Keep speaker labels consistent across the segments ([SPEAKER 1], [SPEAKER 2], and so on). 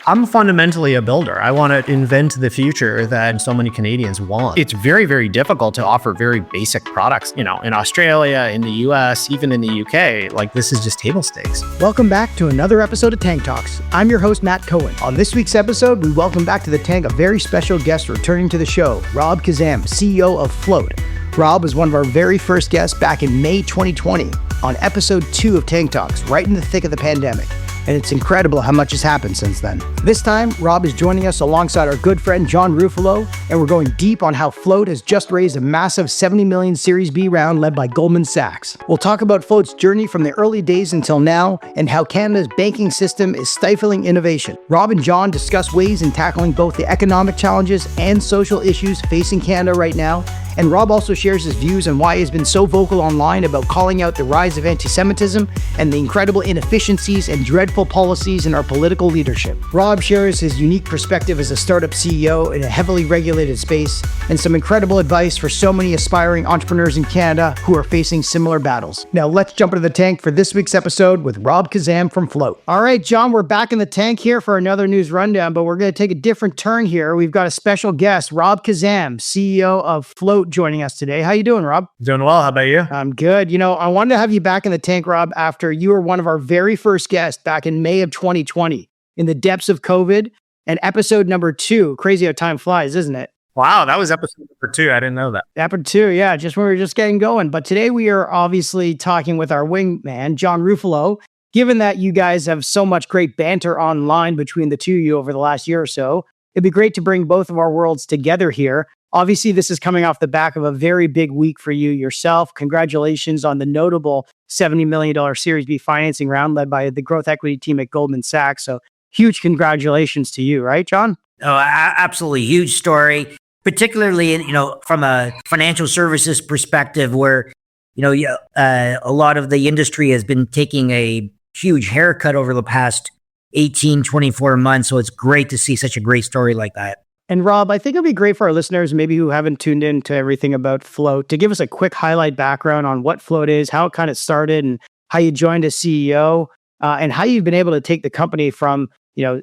[SPEAKER 1] I'm fundamentally a builder. I want to invent the future that so many Canadians want. It's very, very difficult to offer very basic products, in Australia, in the US, even in the UK. Like, this is just table stakes.
[SPEAKER 2] Welcome back to another episode of Tank Talks. I'm your host, Matt Cohen. On this week's episode, we welcome back to the Tank a very special guest returning to the show, Rob Khazzam, CEO of Float. Rob was one of our very first guests back in May 2020 on episode 2 of Tank Talks, right in the thick of the pandemic. And it's incredible how much has happened since then. This time, Rob is joining us alongside our good friend John Ruffalo, and we're going deep on how Float has just raised a massive $70 million Series B round led by Goldman Sachs. We'll talk about Float's journey from the early days until now, and how Canada's banking system is stifling innovation. Rob and John discuss ways in tackling both the economic challenges and social issues facing Canada right now, and Rob also shares his views on why he's been so vocal online about calling out the rise of anti-Semitism and the incredible inefficiencies and dreadful policies in our political leadership. Rob shares his unique perspective as a startup CEO in a heavily regulated space and some incredible advice for so many aspiring entrepreneurs in Canada who are facing similar battles. Now let's jump into the tank for this week's episode with Rob Khazzam from Float. All right, John, we're back in the tank here for another news rundown, but we're going to take a different turn here. We've got a special guest, Rob Khazzam, CEO of Float, joining us today. How you doing, Rob?
[SPEAKER 1] Doing well. How about you?
[SPEAKER 2] I'm good. I wanted to have you back in the tank, Rob, after you were one of our very first guests back in May of 2020 in the depths of COVID, and episode number 2. Crazy how time flies, isn't it?
[SPEAKER 1] Wow, that was episode number 2. I didn't know that.
[SPEAKER 2] Episode 2, yeah, just when we were just getting going. But today we are obviously talking with our wingman, John Ruffalo. Given that you guys have so much great banter online between the two of you over the last year or so, it'd be great to bring both of our worlds together here. Obviously, this is coming off the back of a very big week for you yourself. Congratulations on the notable $70 million Series B financing round led by the growth equity team at Goldman Sachs. So huge congratulations to you, right, John?
[SPEAKER 3] Oh, absolutely. Huge story, particularly, from a financial services perspective where, a lot of the industry has been taking a huge haircut over the past 18, 24 months. So it's great to see such a great story like that.
[SPEAKER 2] And Rob, I think it'd be great for our listeners, maybe who haven't tuned in to everything about Float, to give us a quick highlight background on what Float is, how it kind of started, and how you joined as CEO, and how you've been able to take the company from,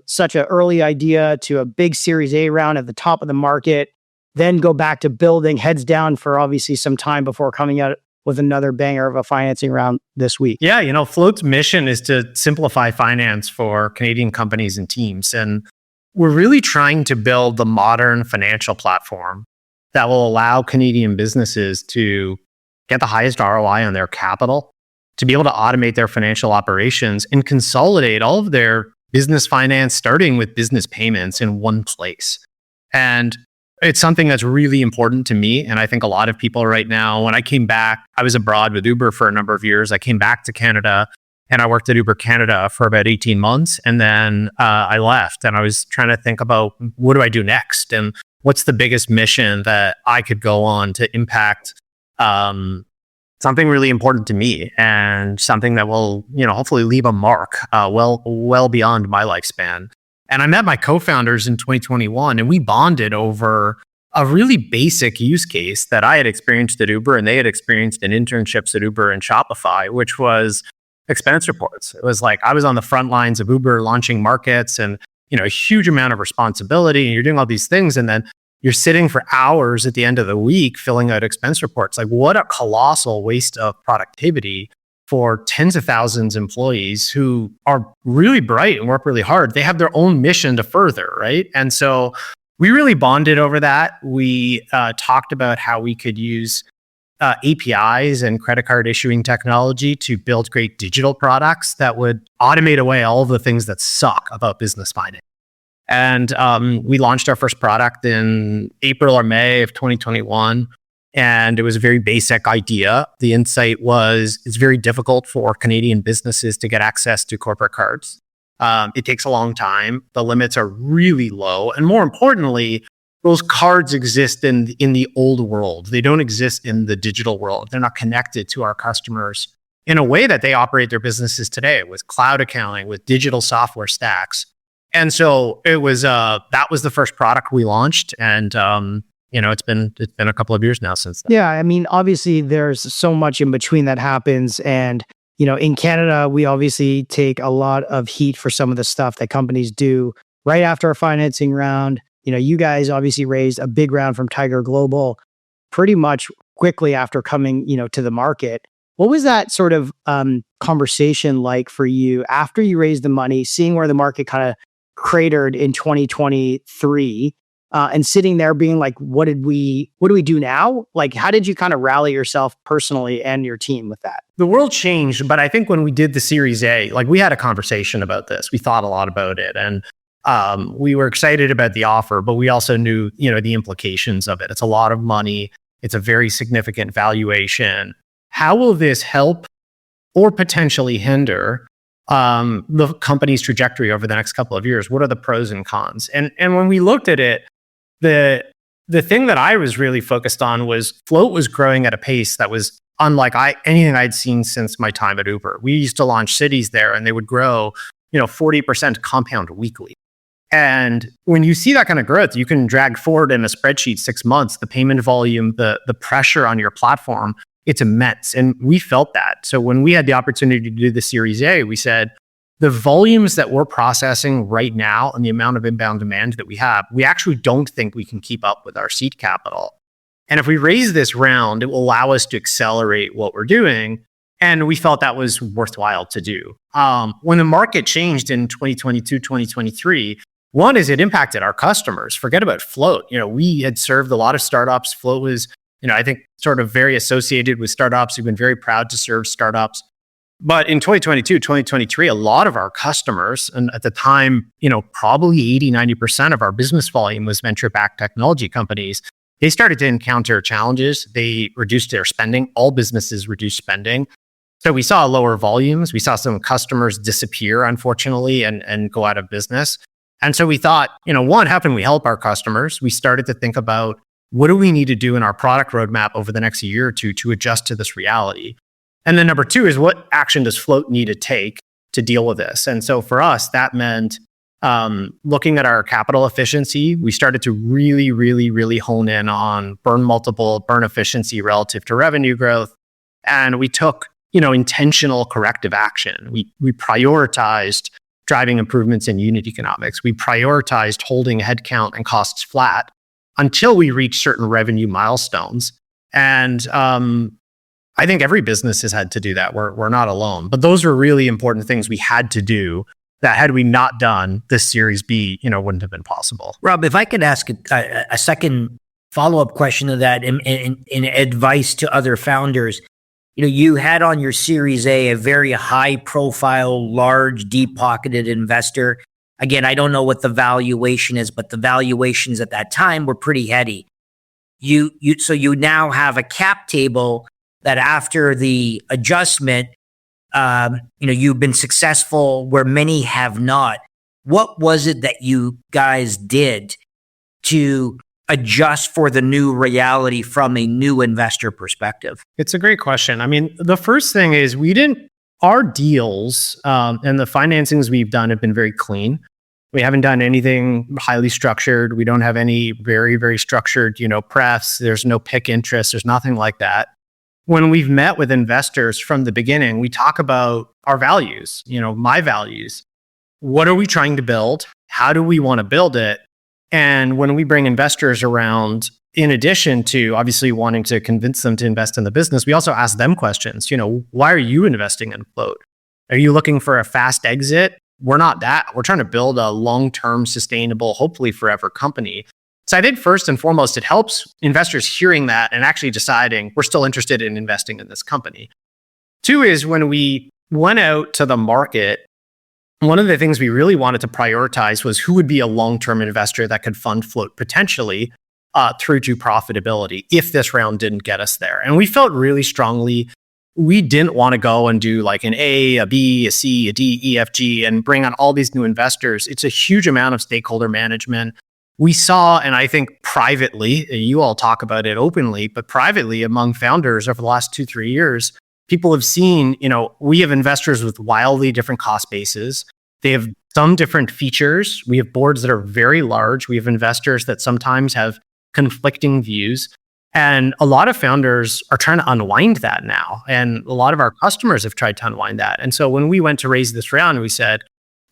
[SPEAKER 2] such an early idea to a big Series A round at the top of the market, then go back to building heads down for obviously some time before coming out with another banger of a financing round this week.
[SPEAKER 1] Yeah, Float's mission is to simplify finance for Canadian companies and teams. And we're really trying to build the modern financial platform that will allow Canadian businesses to get the highest ROI on their capital, to be able to automate their financial operations and consolidate all of their business finance, starting with business payments, in one place. And it's something that's really important to me. And I think a lot of people right now, when I came back, I was abroad with Uber for a number of years. I came back to Canada and I worked at Uber Canada for about 18 months. And then I left and I was trying to think about, what do I do next? And what's the biggest mission that I could go on to impact something really important to me and something that will, hopefully leave a mark well beyond my lifespan. And I met my co-founders in 2021 and we bonded over a really basic use case that I had experienced at Uber and they had experienced in internships at Uber and Shopify, which was expense reports. It was like I was on the front lines of Uber launching markets and, a huge amount of responsibility, and you're doing all these things. And then you're sitting for hours at the end of the week filling out expense reports. Like, what a colossal waste of productivity for tens of thousands of employees who are really bright and work really hard. They have their own mission to further, right? And so we really bonded over that. We talked about how we could use APIs and credit card issuing technology to build great digital products that would automate away all of the things that suck about business finance. And we launched our first product in April or May of 2021. And it was a very basic idea. The insight was it's very difficult for Canadian businesses to get access to corporate cards. It takes a long time. The limits are really low. And more importantly, those cards exist in the old world. They don't exist in the digital world. They're not connected to our customers in a way that they operate their businesses today, with cloud accounting, with digital software stacks. And so it was that was the first product we launched, and it's been a couple of years now since then.
[SPEAKER 2] Yeah, I mean, obviously there's so much in between that happens, and in Canada we obviously take a lot of heat for some of the stuff that companies do right after our financing round. You guys obviously raised a big round from Tiger Global pretty much quickly after coming, to the market. What was that sort of conversation like for you after you raised the money, seeing where the market kind of cratered in 2023, and sitting there being like, what do we do now? Like, how did you kind of rally yourself personally and your team with that?
[SPEAKER 1] The world changed, but I think when we did the Series A, like we had a conversation about this. We thought a lot about it, and we were excited about the offer, but we also knew, the implications of it. It's a lot of money. It's a very significant valuation. How will this help or potentially hinder the company's trajectory over the next couple of years? What are the pros and cons? And when we looked at it, the thing that I was really focused on was Float was growing at a pace that was unlike anything I'd seen since my time at Uber. We used to launch cities there, and they would grow, 40% compound weekly. And when you see that kind of growth, you can drag forward in a spreadsheet 6 months, the payment volume, the pressure on your platform, it's immense. And we felt that. So when we had the opportunity to do the Series A, we said, the volumes that we're processing right now and the amount of inbound demand that we have, we actually don't think we can keep up with our seed capital. And if we raise this round, it will allow us to accelerate what we're doing. And we felt that was worthwhile to do. When the market changed in 2022, 2023, one is it impacted our customers. Forget about Float. We had served a lot of startups. Float was, I think, sort of very associated with startups. We've been very proud to serve startups. But in 2022, 2023, a lot of our customers, and at the time, probably 80, 90% of our business volume was venture-backed technology companies. They started to encounter challenges. They reduced their spending. All businesses reduced spending. So we saw lower volumes. We saw some customers disappear, unfortunately, and go out of business. And so we thought, one, how can we help our customers? We started to think about what do we need to do in our product roadmap over the next year or two to adjust to this reality? And then number two is what action does Float need to take to deal with this? And so for us, that meant looking at our capital efficiency. We started to really, really, really hone in on burn multiple, burn efficiency relative to revenue growth. And we took, intentional corrective action. We prioritized driving improvements in unit economics. We prioritized holding headcount and costs flat until we reached certain revenue milestones. And I think every business has had to do that. We're not alone. But those were really important things we had to do that had we not done this Series B, wouldn't have been possible.
[SPEAKER 3] Rob, if I could ask a second follow-up question to that in advice to other founders. You had on your Series A very high-profile, large, deep-pocketed investor. Again, I don't know what the valuation is, but the valuations at that time were pretty heady. So you now have a cap table that after the adjustment, you've been successful where many have not. What was it that you guys did to adjust for the new reality from a new investor perspective?
[SPEAKER 1] It's a great question. I mean, the first thing is our deals and the financings we've done have been very clean. We haven't done anything highly structured. We don't have any very, very structured, prefs. There's no PIK interest. There's nothing like that. When we've met with investors from the beginning, we talk about our values, my values. What are we trying to build? How do we want to build it? And when we bring investors around, in addition to obviously wanting to convince them to invest in the business, we also ask them questions. Why are you investing in Float? Are you looking for a fast exit? We're not that. We're trying to build a long-term, sustainable, hopefully forever company. So I think first and foremost, it helps investors hearing that and actually deciding we're still interested in investing in this company. Two is when we went out to the market, one of the things we really wanted to prioritize was who would be a long-term investor that could fund Float potentially through to profitability if this round didn't get us there. And we felt really strongly we didn't want to go and do like an A, a B, a C, a D, E, F, G, and bring on all these new investors. It's a huge amount of stakeholder management. We saw, and I think privately, you all talk about it openly, but privately among founders over the last 2-3 years, people have seen, we have investors with wildly different cost bases. They have some different features. We have boards that are very large. We have investors that sometimes have conflicting views. And a lot of founders are trying to unwind that now. And a lot of our customers have tried to unwind that. And so when we went to raise this round, we said,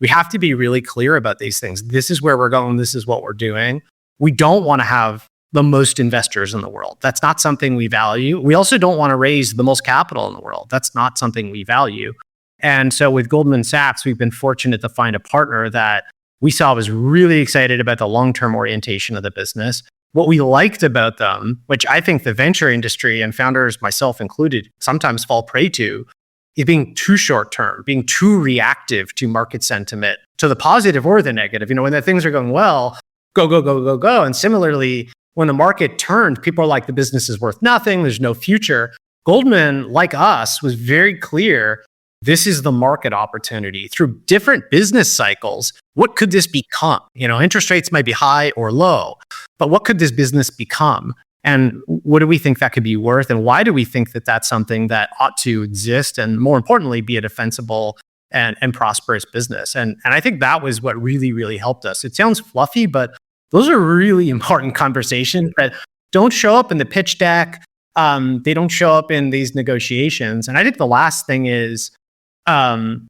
[SPEAKER 1] We have to be really clear about these things. This is where we're going. This is what we're doing. We don't want to have the most investors in the world. That's not something we value. We also don't want to raise the most capital in the world. That's not something we value. And so with Goldman Sachs, we've been fortunate to find a partner that we saw was really excited about the long-term orientation of the business. What we liked about them, which I think the venture industry and founders, myself included, sometimes fall prey to, is being too short-term, being too reactive to market sentiment, to the positive or the negative. When the things are going well, go, go, go, go, go. And similarly, when the market turned, people are like, the business is worth nothing. There's no future. Goldman, like us, was very clear. This is the market opportunity through different business cycles. What could this become? Interest rates might be high or low, but what could this business become? And what do we think that could be worth? And why do we think that that's something that ought to exist? And more importantly, be a defensible and prosperous business. And I think that was what really, really helped us. It sounds fluffy, but those are really important conversations that don't show up in the pitch deck. They don't show up in these negotiations. And I think the last thing is, when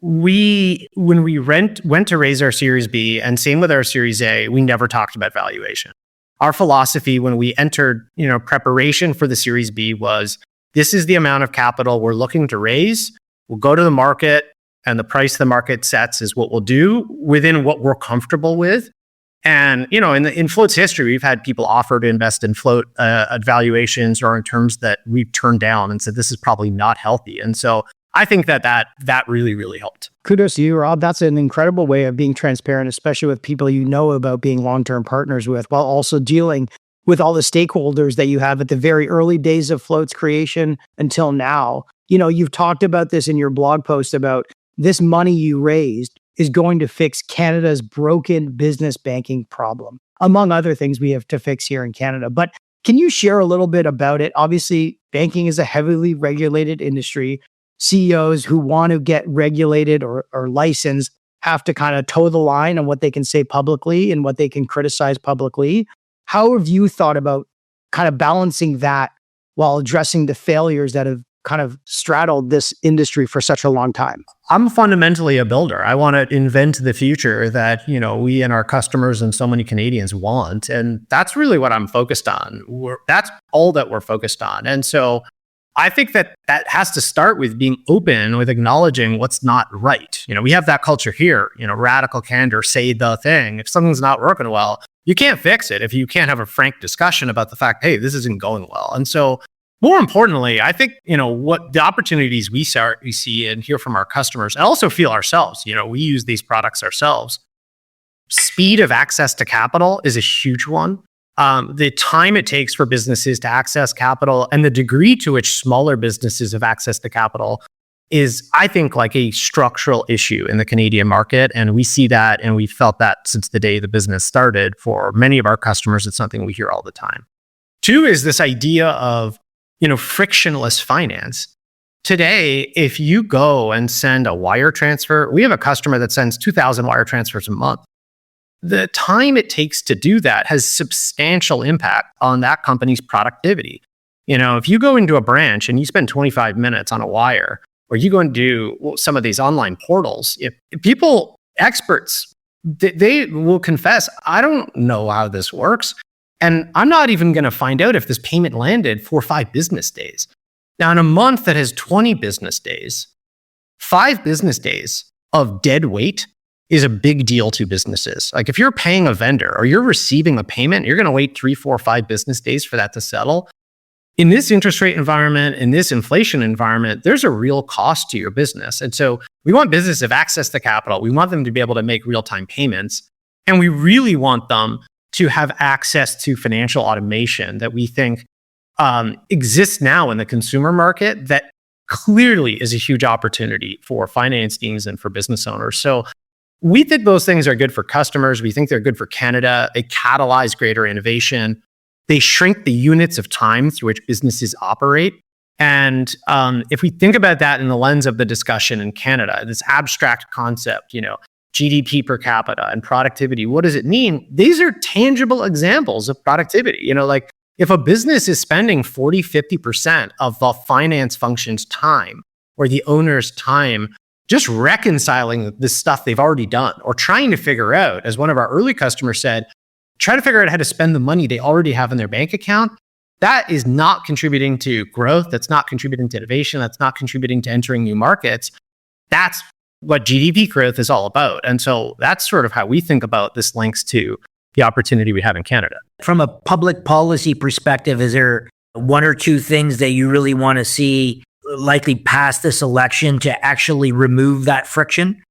[SPEAKER 1] we went to raise our Series B, and same with our Series A, we never talked about valuation. Our philosophy when we entered, preparation for the Series B was, this is the amount of capital we're looking to raise. We'll go to the market, and the price the market sets is what we'll do within what we're comfortable with. And, in Float's history, we've had people offer to invest in Float at valuations or in terms that we've turned down and said, this is probably not healthy. And so I think that really, really helped.
[SPEAKER 2] Kudos to you, Rob. That's an incredible way of being transparent, especially with people about being long-term partners with, while also dealing with all the stakeholders that you have at the very early days of Float's creation until now. You've talked about this in your blog post about this money you raised is going to fix Canada's broken business banking problem, among other things we have to fix here in Canada. But can you share a little bit about it? Obviously, banking is a heavily regulated industry. CEOs who want to get regulated or licensed have to kind of toe the line on what they can say publicly and what they can criticize publicly. How have you thought about kind of balancing that while addressing the failures that have kind of straddled this industry for such a long time?
[SPEAKER 1] I'm fundamentally a builder. I want to invent the future that, we and our customers and so many Canadians want. And that's really what I'm focused on. That's all that we're focused on. And so I think that has to start with being open, with acknowledging what's not right. We have that culture here, radical candor, say the thing. If something's not working well, you can't fix it if you can't have a frank discussion about the fact, hey, this isn't going well. And so more importantly, I think, what the opportunities we see and hear from our customers and also feel ourselves, we use these products ourselves. Speed of access to capital is a huge one. The time it takes for businesses to access capital and the degree to which smaller businesses have access to capital is, I think, like a structural issue in the Canadian market. And we see that, and we felt that since the day the business started. For many of our customers, it's something we hear all the time. Two is this idea of, frictionless finance. Today, if you go and send a wire transfer, we have a customer that sends 2,000 wire transfers a month. The time it takes to do that has substantial impact on that company's productivity. If you go into a branch and you spend 25 minutes on a wire, or you go and do some of these online portals, if people, experts, they will confess, I don't know how this works. And I'm not even going to find out if this payment landed for 5 business days. Now, in a month that has 20 business days, 5 business days of dead weight is a big deal to businesses. Like if you're paying a vendor or you're receiving a payment, you're going to wait 3, 4, 5 business days for that to settle. In this interest rate environment, in this inflation environment, there's a real cost to your business. And so we want businesses to have access to capital. We want them to be able to make real-time payments. And we really want them to have access to financial automation that we think exists now in the consumer market that clearly is a huge opportunity for finance teams and for business owners. So we think those things are good for customers. We think they're good for Canada. They catalyze greater innovation. They shrink the units of time through which businesses operate. And if we think about that in the lens of the discussion in Canada, this abstract concept, GDP per capita and productivity, what does it mean? These are tangible examples of productivity. Like if a business is spending 40, 50% of the finance function's time or the owner's time just reconciling this stuff they've already done or trying to figure out, as one of our early customers said, try to figure out how to spend the money they already have in their bank account. That is not contributing to growth. That's not contributing to innovation. That's not contributing to entering new markets. That's what GDP growth is all about. And so that's sort of how we think about this links to the opportunity we have in Canada.
[SPEAKER 3] From a public policy perspective, is there one or two things that you really want to see likely pass this election to actually remove that friction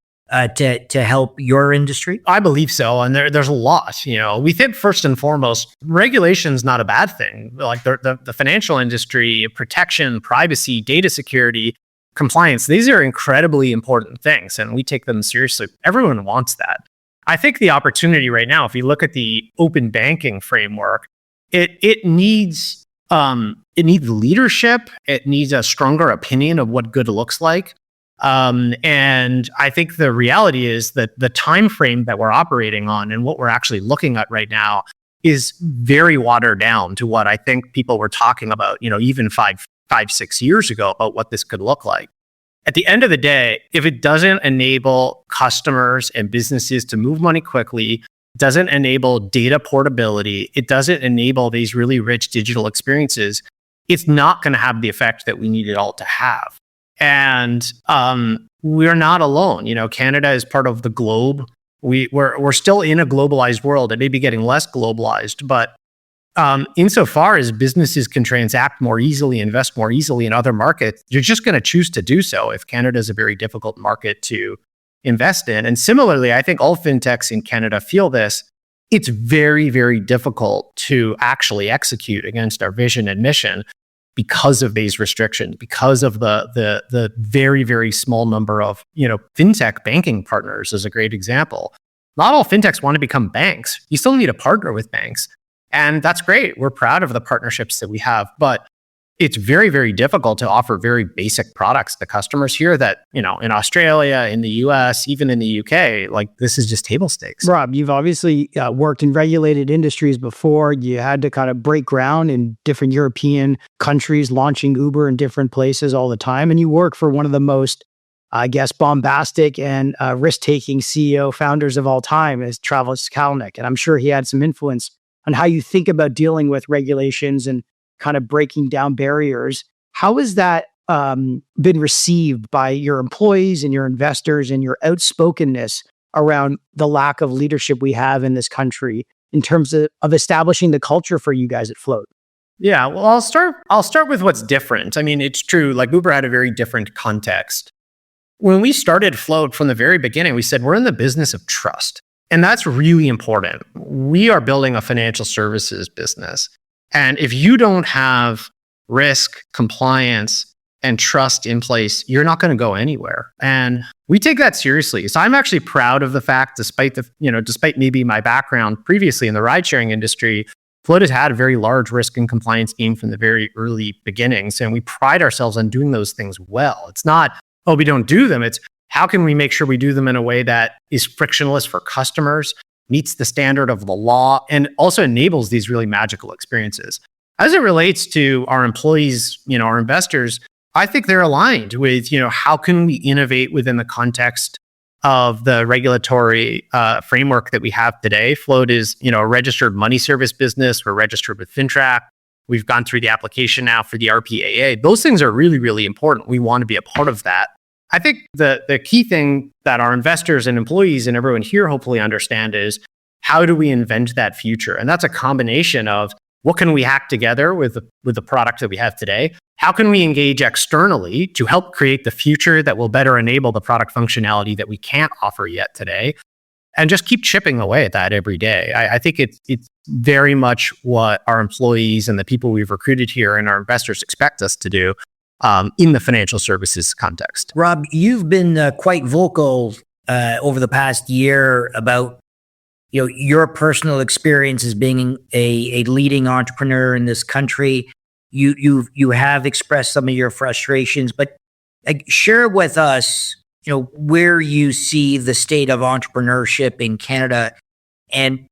[SPEAKER 3] to help your industry?
[SPEAKER 1] I believe so. And there's a lot. We think first and foremost, regulation is not a bad thing. Like the financial industry, protection, privacy, data security, compliance, these are incredibly important things. And we take them seriously. Everyone wants that. I think the opportunity right now, if you look at the open banking framework, it needs leadership. It needs a stronger opinion of what good looks like. And I think the reality is that the time frame that we're operating on and what we're actually looking at right now is very watered down to what I think people were talking about, even 6 years ago about what this could look like. At the end of the day, if it doesn't enable customers and businesses to move money quickly, doesn't enable data portability, it doesn't enable these really rich digital experiences, it's not going to have the effect that we need it all to have. And we're not alone. Canada is part of the globe. We're still in a globalized world. It may be getting less globalized, but insofar as businesses can transact more easily, invest more easily in other markets, you're just going to choose to do so if Canada is a very difficult market to invest in. And similarly, I think all fintechs in Canada feel this. It's very, very difficult to actually execute against our vision and mission because of these restrictions, because of the very, very small number of, fintech banking partners is a great example. Not all fintechs want to become banks. You still need to partner with banks. And that's great. We're proud of the partnerships that we have, but it's very, very difficult to offer very basic products to customers here that, in Australia, in the US, even in the UK, like this is just table stakes.
[SPEAKER 2] Rob, you've obviously worked in regulated industries before. You had to kind of break ground in different European countries, launching Uber in different places all the time. And you work for one of the most, bombastic and risk-taking CEO founders of all time, is Travis Kalanick. And I'm sure he had some influence on how you think about dealing with regulations and kind of breaking down barriers. How has that been received by your employees and your investors and your outspokenness around the lack of leadership we have in this country in terms of establishing the culture for you guys at Float?
[SPEAKER 1] Yeah, well, I'll start with what's different. I mean, it's true, like Uber had a very different context. When we started Float from the very beginning, we said we're in the business of trust. And that's really important. We are building a financial services business. And if you don't have risk, compliance, and trust in place, you're not going to go anywhere. And we take that seriously. So I'm actually proud of the fact, despite maybe my background previously in the ride-sharing industry, Float has had a very large risk and compliance team from the very early beginnings. And we pride ourselves on doing those things well. It's not, we don't do them. It's how can we make sure we do them in a way that is frictionless for customers, meets the standard of the law, and also enables these really magical experiences. As it relates to our employees, our investors, I think they're aligned with, how can we innovate within the context of the regulatory framework that we have today. Float is, a registered money service business. We're registered with FINTRAC. We've gone through the application now for the RPAA. Those things are really, really important. We want to be a part of that. I think the key thing that our investors and employees and everyone here hopefully understand is how do we invent that future? And that's a combination of what can we hack together with the product that we have today? How can we engage externally to help create the future that will better enable the product functionality that we can't offer yet today? And just keep chipping away at that every day. I think it's very much what our employees and the people we've recruited here and our investors expect us to do. In the financial services context.
[SPEAKER 3] Rob, you've been quite vocal over the past year about your personal experience as being a leading entrepreneur in this country. You have expressed some of your frustrations, but share with us where you see the state of entrepreneurship in Canada, and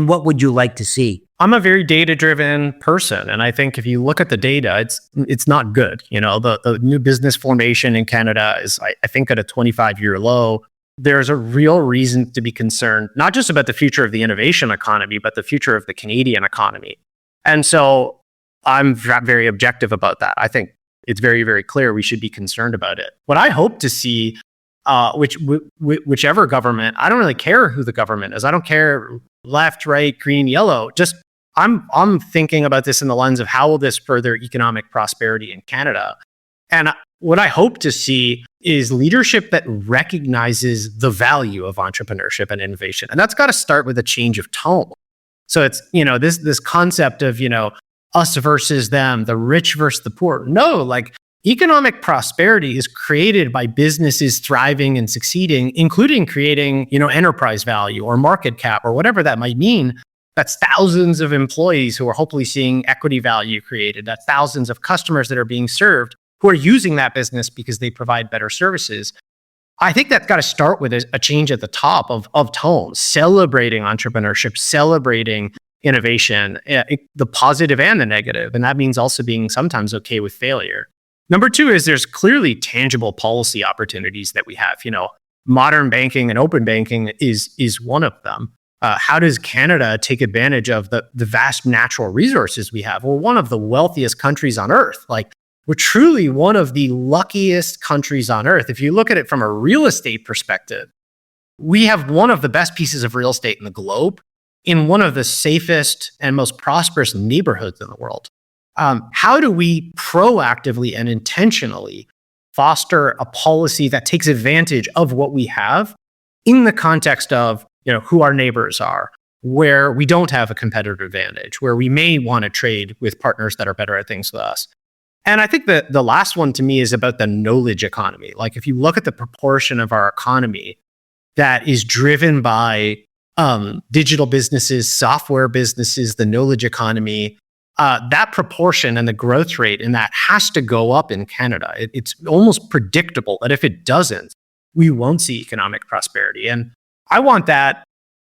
[SPEAKER 3] what would you like to see?
[SPEAKER 1] I'm a very data-driven person, and I think if you look at the data, it's not good. The new business formation in Canada is, I think, at a 25-year low. There's a real reason to be concerned, not just about the future of the innovation economy, but the future of the Canadian economy. And so I'm very objective about that. I think it's very, very clear we should be concerned about it. What I hope to see, whichever government, I don't really care who the government is. I don't care left, right, green, yellow. Just I'm thinking about this in the lens of how will this further economic prosperity in Canada. And what I hope to see is leadership that recognizes the value of entrepreneurship and innovation. And that's got to start with a change of tone. So it's, this concept of, us versus them, the rich versus the poor. No, like economic prosperity is created by businesses thriving and succeeding, including creating, enterprise value or market cap or whatever that might mean. That's thousands of employees who are hopefully seeing equity value created. That's thousands of customers that are being served who are using that business because they provide better services. I think that's got to start with a change at the top of tone, celebrating entrepreneurship, celebrating innovation, the positive and the negative. And that means also being sometimes okay with failure. Number two is there's clearly tangible policy opportunities that we have. Modern banking and open banking is one of them. How does Canada take advantage of the vast natural resources we have? We're one of the wealthiest countries on earth. We're truly one of the luckiest countries on earth. If you look at it from a real estate perspective, we have one of the best pieces of real estate in the globe in one of the safest and most prosperous neighborhoods in the world. How do we proactively and intentionally foster a policy that takes advantage of what we have in the context of who our neighbors are, where we don't have a competitive advantage, where we may want to trade with partners that are better at things than us? And I think that the last one to me is about the knowledge economy. If you look at the proportion of our economy that is driven by digital businesses, software businesses, the knowledge economy, that proportion and the growth rate in that has to go up in Canada. It's almost predictable that if it doesn't, we won't see economic prosperity. And I want that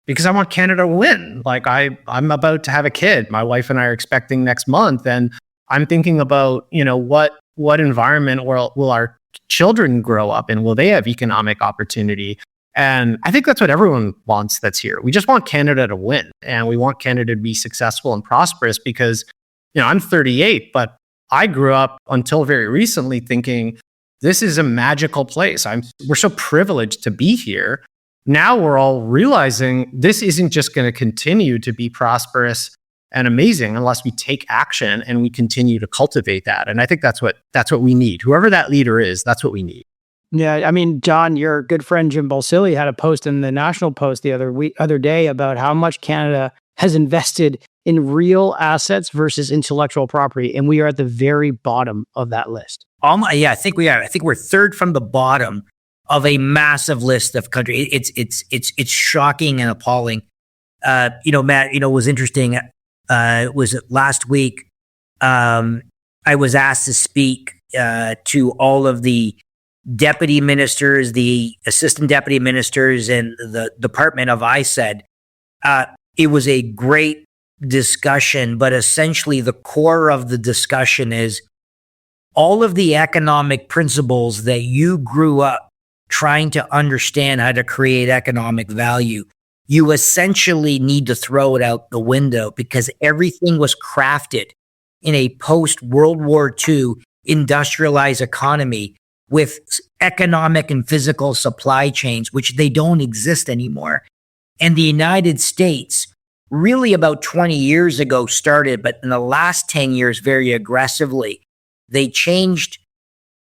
[SPEAKER 1] because I want Canada to win. I'm about to have a kid. My wife and I are expecting next month. And I'm thinking about, what environment will our children grow up in? Will they have economic opportunity? And I think that's what everyone wants that's here. We just want Canada to win. And we want Canada to be successful and prosperous because, I'm 38, but I grew up until very recently thinking this is a magical place. We're so privileged to be here. Now we're all realizing this isn't just going to continue to be prosperous and amazing unless we take action and we continue to cultivate that. And I think that's what we need. Whoever that leader is, that's what we need.
[SPEAKER 2] Yeah, John, your good friend Jim Balsillie had a post in the National Post the other day about how much Canada has invested in real assets versus intellectual property, and we are at the very bottom of that list.
[SPEAKER 3] I think we are. I think we're third from the bottom of a massive list of countries. It's shocking and appalling. Matt, it was interesting. Was last week? I was asked to speak to all of the deputy ministers, the assistant deputy ministers, and the Department of ISED. It was a great discussion, but essentially the core of the discussion is all of the economic principles that you grew up trying to understand how to create economic value. You essentially need to throw it out the window because everything was crafted in a post-World War II industrialized economy with economic and physical supply chains, which they don't exist anymore. And the United States, really about 20 years ago started, but in the last 10 years, very aggressively, they changed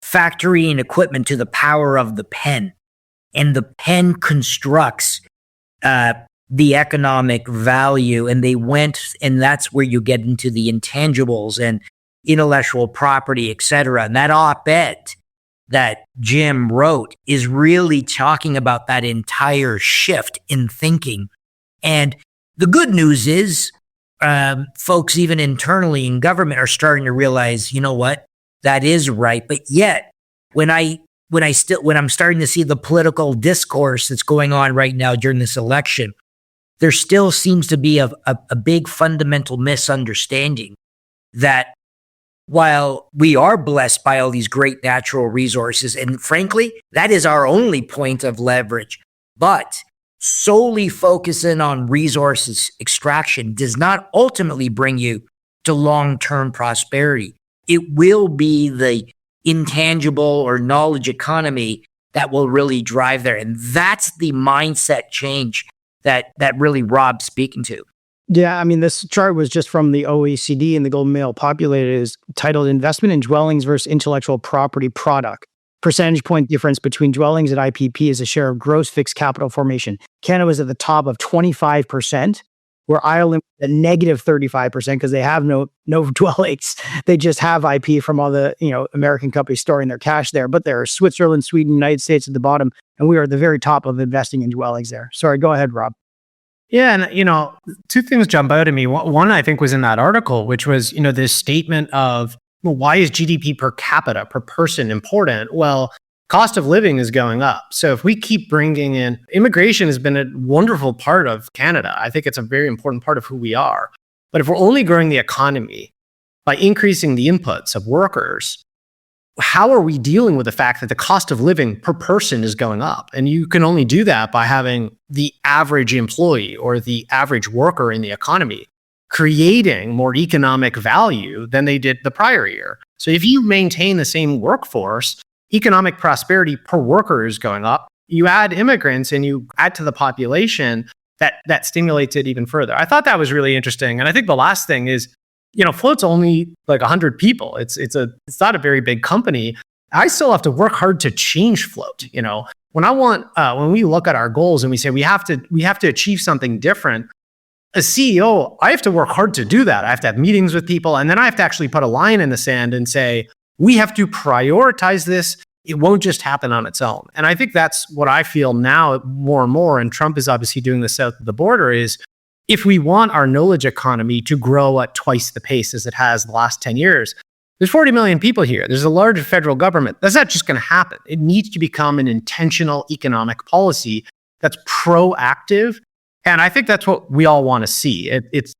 [SPEAKER 3] factory and equipment to the power of the pen. And the pen constructs the economic value, and they went, and that's where you get into the intangibles and intellectual property, et cetera. And that op-ed that Jim wrote is really talking about that entire shift in thinking. And the good news is, folks, even internally in government, are starting to realize, you know what, that is right. But yet, when I'm starting to see the political discourse that's going on right now during this election, there still seems to be a big fundamental misunderstanding that while we are blessed by all these great natural resources, and frankly, that is our only point of leverage, but solely focusing on resources extraction does not ultimately bring you to long-term prosperity. It will be the intangible or knowledge economy that will really drive there. And that's the mindset change that really Rob's speaking to.
[SPEAKER 2] Yeah, I mean, this chart was just from the OECD, and the Golden Mail Populated is titled Investment in Dwellings versus Intellectual Property Product. Percentage point difference between dwellings and IPP is a share of gross fixed capital formation. Canada was at the top of 25%, where Ireland was at negative 35% because they have no dwellings. They just have IP from all the American companies storing their cash there. But there are Switzerland, Sweden, United States at the bottom, and we are at the very top of investing in dwellings there. Sorry, go ahead, Rob.
[SPEAKER 1] Yeah, and two things jump out at me. One, I think, was in that article, which was this statement of, well, why is GDP per capita, per person important? Well, cost of living is going up. So if we keep bringing in, immigration has been a wonderful part of Canada. I think it's a very important part of who we are. But if we're only growing the economy by increasing the inputs of workers, how are we dealing with the fact that the cost of living per person is going up? And you can only do that by having the average employee or the average worker in the economy creating more economic value than they did the prior year. So if you maintain the same workforce, economic prosperity per worker is going up. You add immigrants and you add to the population, that stimulates it even further. I thought that was really interesting. And I think the last thing is, Float's only like 100 people. It's not a very big company. I still have to work hard to change Float. When we look at our goals and we say we have to achieve something different, as CEO, I have to work hard to do that. I have to have meetings with people, and then I have to actually put a line in the sand and say, we have to prioritize this. It won't just happen on its own. And I think that's what I feel now more and more, and Trump is obviously doing this south of the border, is if we want our knowledge economy to grow at twice the pace as it has the last 10 years, there's 40 million people here. There's a large federal government. That's not just going to happen. It needs to become an intentional economic policy that's proactive. And I think that's what we all want to see. It's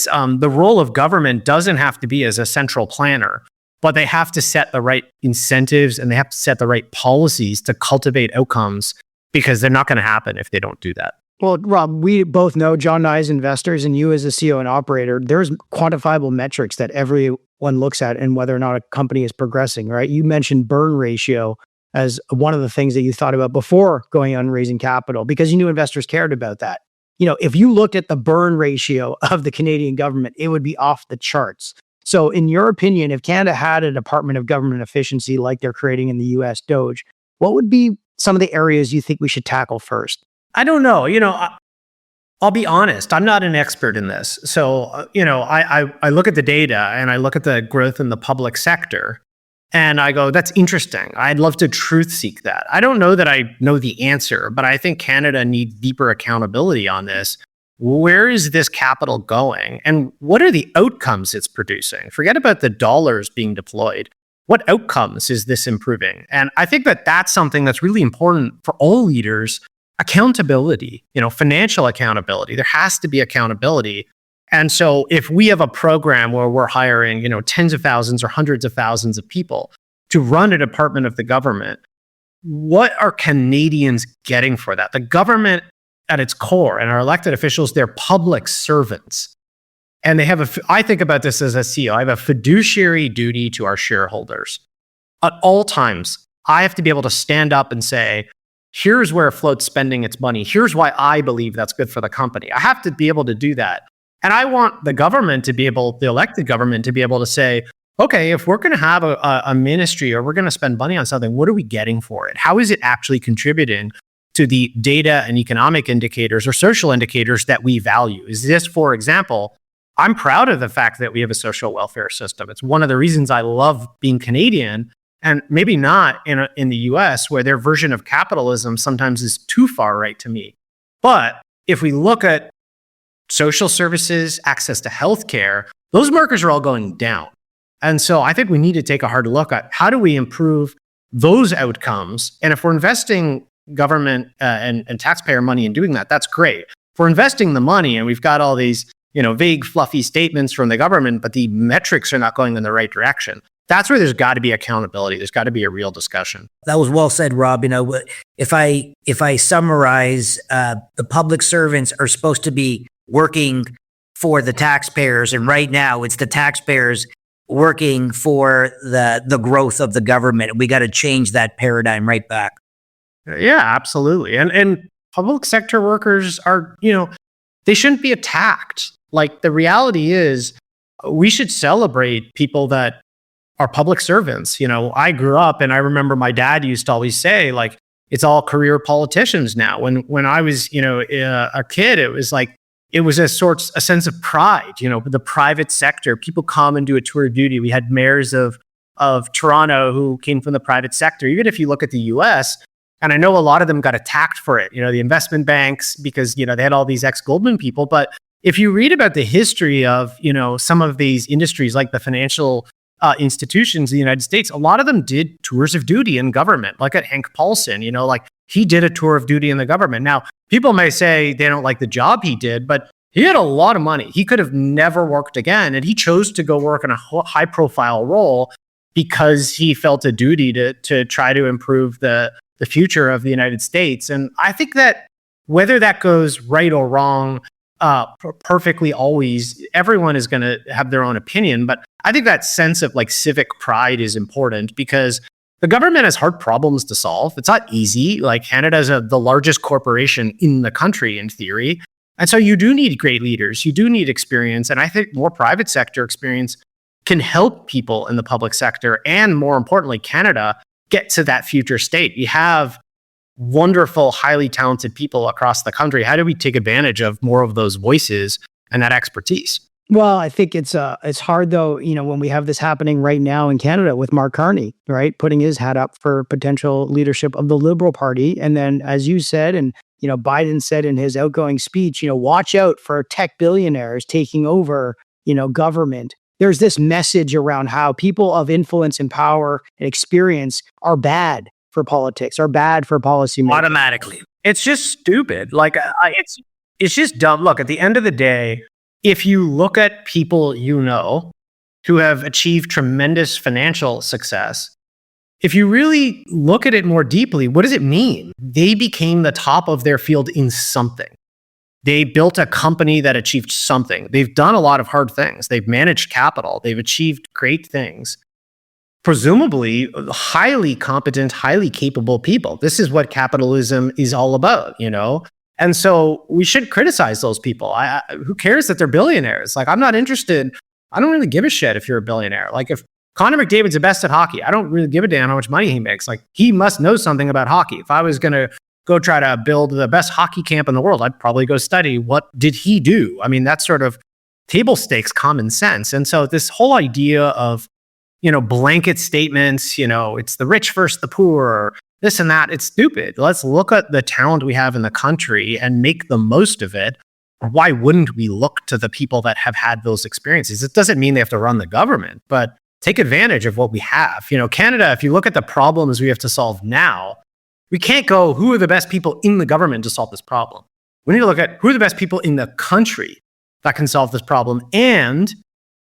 [SPEAKER 1] the role of government doesn't have to be as a central planner, but they have to set the right incentives and they have to set the right policies to cultivate outcomes, because they're not going to happen if they don't do that.
[SPEAKER 2] Well, Rob, we both know, John and I as investors and you as a CEO and operator, there's quantifiable metrics that everyone looks at and whether or not a company is progressing, right? You mentioned burn ratio as one of the things that you thought about before going on raising capital, because you knew investors cared about that. If you looked at the burn ratio of the Canadian government, it would be off the charts. So in your opinion, if Canada had a Department of Government Efficiency like they're creating in the US DOGE, what would be some of the areas you think we should tackle first?
[SPEAKER 1] I don't know. I'll be honest. I'm not an expert in this. So, I look at the data and I look at the growth in the public sector and I go, that's interesting. I'd love to truth seek that. I don't know that I know the answer, but I think Canada needs deeper accountability on this. Where is this capital going? And what are the outcomes it's producing? Forget about the dollars being deployed. What outcomes is this improving? And I think that that's something that's really important for all leaders. Accountability, financial accountability. There has to be accountability. And so if we have a program where we're hiring, tens of thousands or hundreds of thousands of people to run a department of the government, what are Canadians getting for that? The government at its core and our elected officials, they're public servants. And they have I think about this as a CEO, I have a fiduciary duty to our shareholders. At all times, I have to be able to stand up and say, here's where Float's spending its money. Here's why I believe that's good for the company. I have to be able to do that. And I want the government to be able, the elected government to be able to say, okay, if we're going to have a ministry or we're going to spend money on something, what are we getting for it? How is it actually contributing to the data and economic indicators or social indicators that we value? Is this, for example, I'm proud of the fact that we have a social welfare system. It's one of the reasons I love being Canadian, and maybe not in the US, where their version of capitalism sometimes is too far right to me. But if we look at social services, access to healthcare, those markers are all going down. And so I think we need to take a hard look at how do we improve those outcomes. And if we're investing government and taxpayer money in doing that, that's great. we're investing the money and we've got all these, vague, fluffy statements from the government, but the metrics are not going in the right direction. That's where there's got to be accountability. There's got to be a real discussion.
[SPEAKER 3] That was well said, Rob. If I summarize, the public servants are supposed to be working for the taxpayers, and right now it's the taxpayers working for the growth of the government. We got to change that paradigm right back.
[SPEAKER 1] Yeah, absolutely. And public sector workers are, they shouldn't be attacked. Like, the reality is, we should celebrate people that are public servants. I grew up and I remember my dad used to always say, like, it's all career politicians now. When I was, a kid, it was like, it was a sense of pride, the private sector. People come and do a tour of duty. We had mayors of Toronto who came from the private sector. Even if you look at the US, and I know a lot of them got attacked for it, the investment banks, because, they had all these ex-Goldman people. But if you read about the history of, some of these industries, like the financial institutions in the United States, a lot of them did tours of duty in government. Like at Hank Paulson, like he did a tour of duty in the government. Now, people may say they don't like the job he did, but he had a lot of money. He could have never worked again. And he chose to go work in a high profile role because he felt a duty to try to improve the future of the United States. And I think that whether that goes right or wrong, perfectly always, everyone is going to have their own opinion. But I think that sense of like civic pride is important because the government has hard problems to solve. It's not easy. Like Canada is the largest corporation in the country in theory. And so you do need great leaders. You do need experience. And I think more private sector experience can help people in the public sector. And more importantly, Canada get to that future state. You have wonderful, highly talented people across the country. How do we take advantage of more of those voices and that expertise?
[SPEAKER 2] Well, I think it's hard though, when we have this happening right now in Canada with Mark Carney, right, putting his hat up for potential leadership of the Liberal Party. And then, as you said, and Biden said in his outgoing speech, watch out for tech billionaires taking over, government. There's this message around how people of influence and power and experience are bad for politics, are bad for policymakers.
[SPEAKER 3] Automatically.
[SPEAKER 1] It's just stupid. Like, it's just dumb. Look, at the end of the day, if you look at people who have achieved tremendous financial success, if you really look at it more deeply, what does it mean? They became the top of their field in something. They built a company that achieved something. They've done a lot of hard things. They've managed capital. They've achieved great things. Presumably, highly competent, highly capable people. This is what capitalism is all about, And so we should criticize those people. Who cares that they're billionaires? Like, I'm not interested. I don't really give a shit if you're a billionaire. Like, if Connor McDavid's the best at hockey, I don't really give a damn how much money he makes. Like, he must know something about hockey. If I was going to go try to build the best hockey camp in the world, I'd probably go study what did he do? I mean, that's sort of table stakes common sense. And so this whole idea of, blanket statements, it's the rich versus the poor, or this and that, it's stupid. Let's look at the talent we have in the country and make the most of it. Why wouldn't we look to the people that have had those experiences? It doesn't mean they have to run the government, but take advantage of what we have. Canada, if you look at the problems we have to solve now, we can't go, who are the best people in the government to solve this problem? We need to look at who are the best people in the country that can solve this problem, and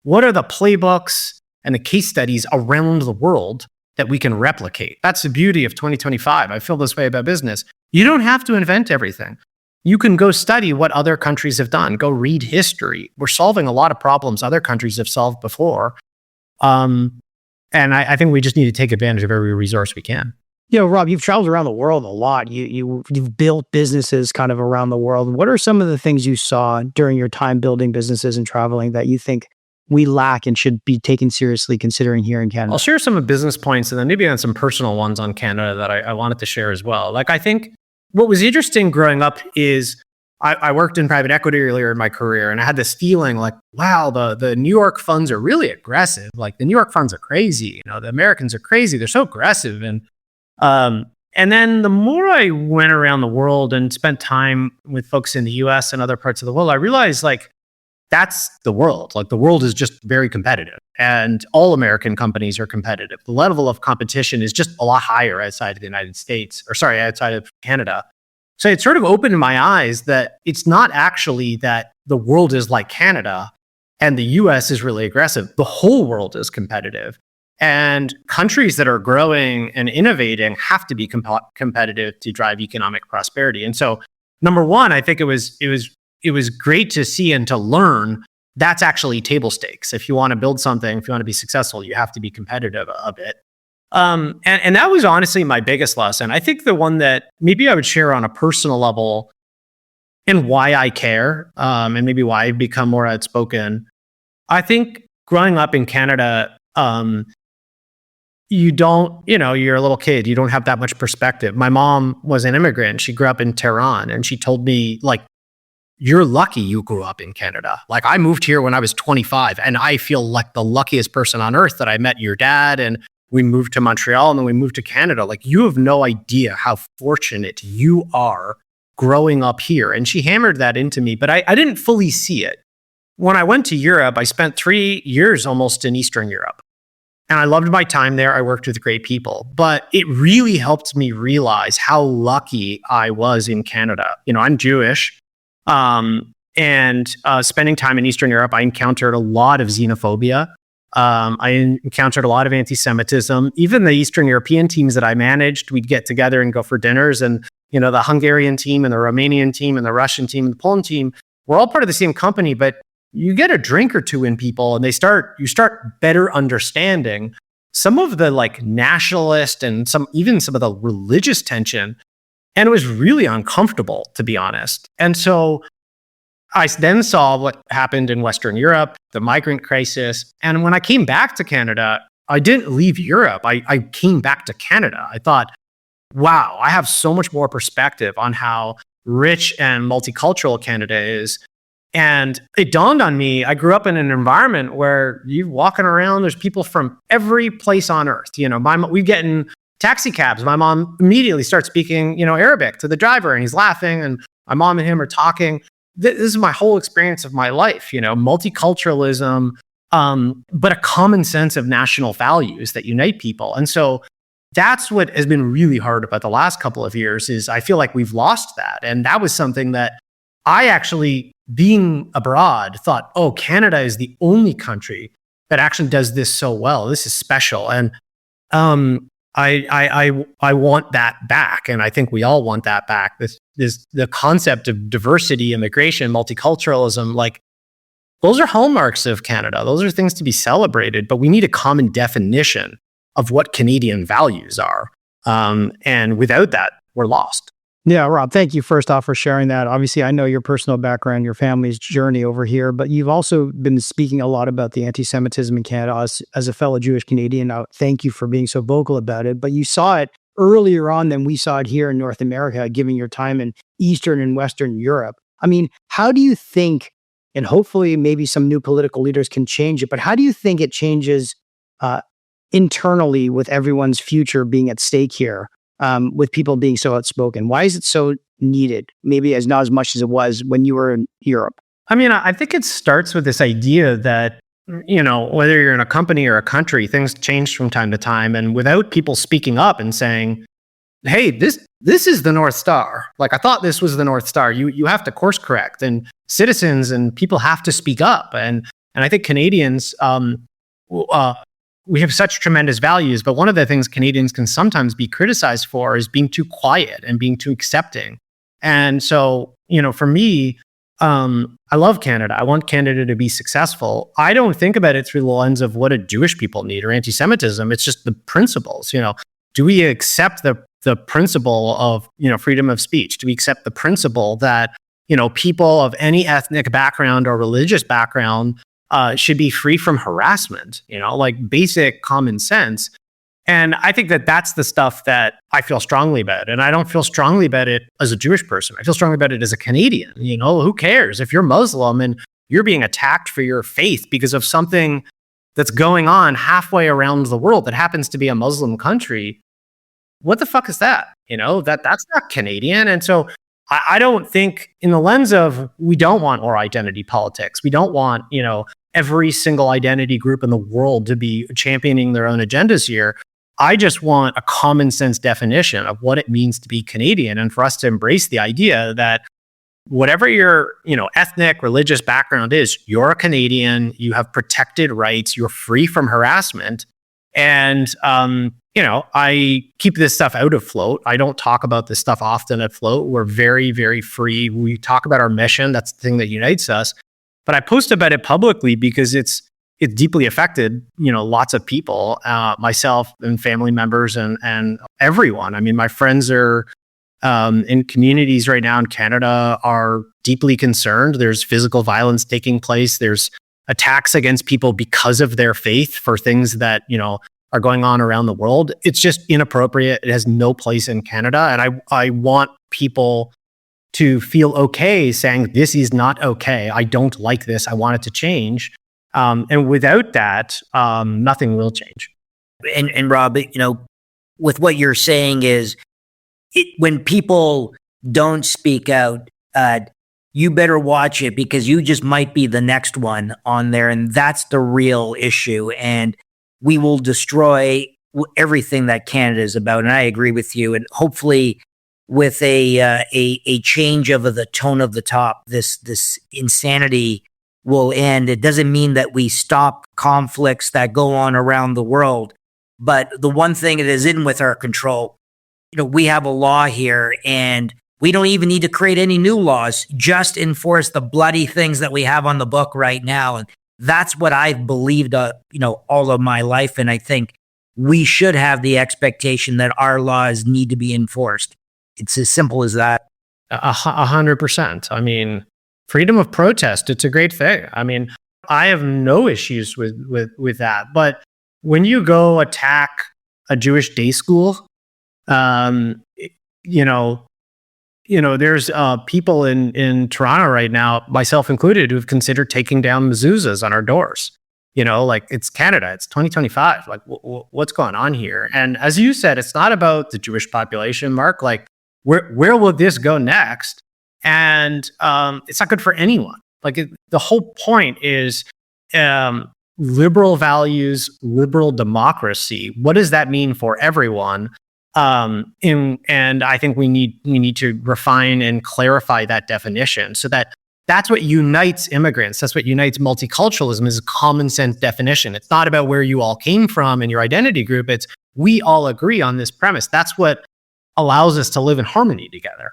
[SPEAKER 1] what are the playbooks and the case studies around the world that we can replicate. That's the beauty of 2025. I feel this way about business. You don't have to invent everything. You can go study what other countries have done. Go read history. We're solving a lot of problems other countries have solved before. And I think we just need to take advantage of every resource we can.
[SPEAKER 2] Rob, you've traveled around the world a lot. You've built businesses kind of around the world. What are some of the things you saw during your time building businesses and traveling that you think we lack and should be taken seriously considering here in Canada?
[SPEAKER 1] I'll share some of business points and then maybe on some personal ones on Canada that I wanted to share as well. Like, I think what was interesting growing up is I worked in private equity earlier in my career, and I had this feeling like, wow, the New York funds are really aggressive. Like, the New York funds are crazy. The Americans are crazy. They're so aggressive. And then the more I went around the world and spent time with folks in the US and other parts of the world, I realized like, that's the world. Like, the world is just very competitive, and all American companies are competitive. The level of competition is just a lot higher outside of the United States, outside of Canada. So it sort of opened my eyes that it's not actually that the world is like Canada and the US is really aggressive. The whole world is competitive. And countries that are growing and innovating have to be competitive to drive economic prosperity. And so, number one, I think it was great to see and to learn that's actually table stakes. If you want to build something, if you want to be successful, you have to be competitive a bit. And that was honestly my biggest lesson. I think the one that maybe I would share on a personal level and why I care, and maybe why I've become more outspoken. I think growing up in Canada, you're a little kid, you don't have that much perspective. My mom was an immigrant. She grew up in Tehran, and she told me, like, you're lucky you grew up in Canada. Like, I moved here when I was 25, and I feel like the luckiest person on earth that I met your dad, and we moved to Montreal, and then we moved to Canada. Like, you have no idea how fortunate you are growing up here. And she hammered that into me, but I didn't fully see it. When I went to Europe, I spent 3 years almost in Eastern Europe. And I loved my time there. I worked with great people, but it really helped me realize how lucky I was in Canada. I'm Jewish. And spending time in Eastern Europe, I encountered a lot of xenophobia. I encountered a lot of anti-Semitism. Even the Eastern European teams that I managed, we'd get together and go for dinners. And, the Hungarian team and the Romanian team and the Russian team and the Poland team, we're all part of the same company, but you get a drink or two in people and you start better understanding some of the like nationalist and even some of the religious tension. And it was really uncomfortable, to be honest. And so I then saw what happened in Western Europe, the migrant crisis. And when I came back to Canada, I didn't leave Europe. I came back to Canada. I thought, wow, I have so much more perspective on how rich and multicultural Canada is. And it dawned on me, I grew up in an environment where you're walking around, there's people from every place on earth. We get in taxi cabs. My mom immediately starts speaking, Arabic to the driver, and he's laughing, and my mom and him are talking. This is my whole experience of my life, multiculturalism, but a common sense of national values that unite people. And so that's what has been really hard about the last couple of years is I feel like we've lost that. And that was something that I actually, being abroad, thought, oh, Canada is the only country that actually does this so well. This is special. And I want that back. And I think we all want that back. The concept of diversity, immigration, multiculturalism, like those are hallmarks of Canada. Those are things to be celebrated, but we need a common definition of what Canadian values are. And without that, we're lost.
[SPEAKER 2] Yeah, Rob, thank you first off for sharing that. Obviously, I know your personal background, your family's journey over here, but you've also been speaking a lot about the anti-Semitism in Canada as a fellow Jewish Canadian. Thank you for being so vocal about it. But you saw it earlier on than we saw it here in North America, given your time in Eastern and Western Europe. I mean, how do you think, and hopefully maybe some new political leaders can change it, but how do you think it changes internally with everyone's future being at stake here? With people being so outspoken? Why is it so needed? Maybe not as much as it was when you were in Europe.
[SPEAKER 1] I mean, I think it starts with this idea that, whether you're in a company or a country, things change from time to time. And without people speaking up and saying, hey, this is the North Star. Like, I thought this was the North Star. You have to course correct, and citizens and people have to speak up. And I think Canadians, we have such tremendous values, but one of the things Canadians can sometimes be criticized for is being too quiet and being too accepting. And so, for me, I love Canada. I want Canada to be successful. I don't think about it through the lens of what do Jewish people need or anti-Semitism. It's just the principles. Do we accept the principle of, freedom of speech? Do we accept the principle that, people of any ethnic background or religious background should be free from harassment, like basic common sense. And I think that that's the stuff that I feel strongly about. And I don't feel strongly about it as a Jewish person. I feel strongly about it as a Canadian. Who cares if you're Muslim and you're being attacked for your faith because of something that's going on halfway around the world that happens to be a Muslim country? What the fuck is that? That's not Canadian. And so I don't think, in the lens of, we don't want more identity politics. We don't want, every single identity group in the world to be championing their own agendas here. I just want a common sense definition of what it means to be Canadian, and for us to embrace the idea that whatever your, ethnic, religious background is, you're a Canadian, you have protected rights, you're free from harassment. And, I keep this stuff out of Float. I don't talk about this stuff often at Float. We're very, very free. We talk about our mission. That's the thing that unites us. But I post about it publicly because it's deeply affected, lots of people, myself and family members and everyone. I mean, my friends are in communities right now in Canada are deeply concerned. There's physical violence taking place. There's attacks against people because of their faith for things that, are going on around the world. It's just inappropriate. It has no place in Canada. And I want people to feel okay saying, this is not okay. I don't like this. I want it to change. And without that, nothing will change.
[SPEAKER 3] And Rob, with what you're saying is, when people don't speak out, you better watch it because you just might be the next one on there. And that's the real issue. And we will destroy everything that Canada is about. And I agree with you. And hopefully with a change of the tone of the top, this insanity will end. It doesn't mean that we stop conflicts that go on around the world. But the one thing that is in with our control, we have a law here and we don't even need to create any new laws, just enforce the bloody things that we have on the book right now. And that's what I've believed, all of my life. And I think we should have the expectation that our laws need to be enforced. It's as simple as that.
[SPEAKER 1] 100%. I mean, freedom of protest, it's a great thing. I mean, I have no issues with that. But when you go attack a Jewish day school, there's people in Toronto right now, myself included, who've considered taking down mezuzahs on our doors. It's Canada, it's 2025. Like, what's going on here? And as you said, it's not about the Jewish population, Mark. Like, where will this go next? And it's not good for anyone. The whole point is liberal values, liberal democracy. What does that mean for everyone? And I think we need to refine and clarify that definition so that's what unites immigrants. That's what unites multiculturalism, is a common sense definition. It's not about where you all came from and your identity group. It's we all agree on this premise. That's what allows us to live in harmony together.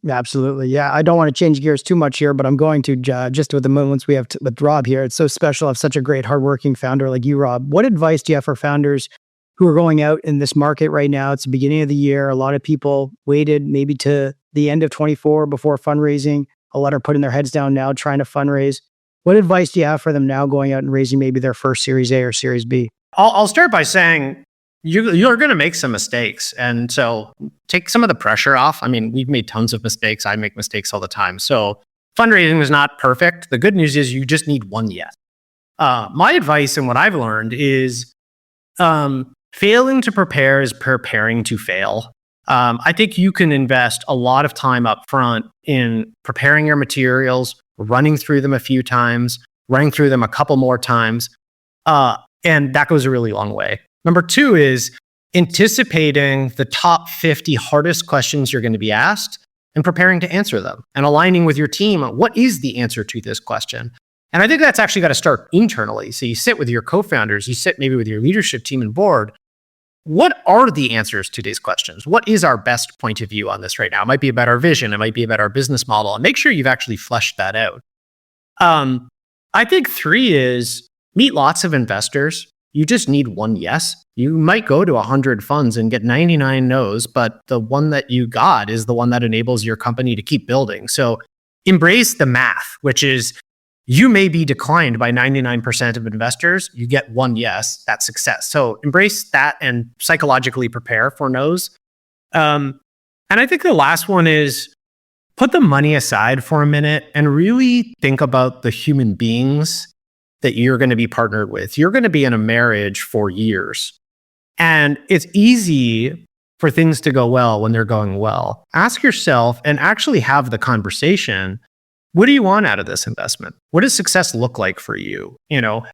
[SPEAKER 2] Absolutely. Yeah. I don't want to change gears too much here, but I'm going to just with the moments we have with Rob here. It's so special to have such a great, hardworking founder like you, Rob. What advice do you have for founders who are going out in this market right now? It's the beginning of the year. A lot of people waited maybe to the end of 24 before fundraising. A lot are putting their heads down now trying to fundraise. What advice do you have for them now going out and raising maybe their first Series A or Series B?
[SPEAKER 1] I'll start by saying you're going to make some mistakes. And so take some of the pressure off. I mean, we've made tons of mistakes. I make mistakes all the time. So fundraising is not perfect. The good news is you just need one yes. My advice and what I've learned is failing to prepare is preparing to fail. I think you can invest a lot of time up front in preparing your materials, running through them a few times, running through them a couple more times. And that goes a really long way. Number two is anticipating the top 50 hardest questions you're going to be asked and preparing to answer them and aligning with your team on what is the answer to this question. And I think that's actually got to start internally. So you sit with your co-founders, you sit maybe with your leadership team and board. What are the answers to these questions? What is our best point of view on this right now? It might be about our vision. It might be about our business model. And make sure you've actually fleshed that out. I think three is meet lots of investors. You just need one yes. You might go to 100 funds and get 99 no's, but the one that you got is the one that enables your company to keep building. So embrace the math, which is you may be declined by 99% of investors. You get one yes, that's success. So embrace that and psychologically prepare for no's. And I think the last one is put the money aside for a minute and really think about the human beings that you're going to be partnered with. You're going to be in a marriage for years. And it's easy for things to go well when they're going well. Ask yourself and actually have the conversation. what do you want out of this investment? What does success look like for you?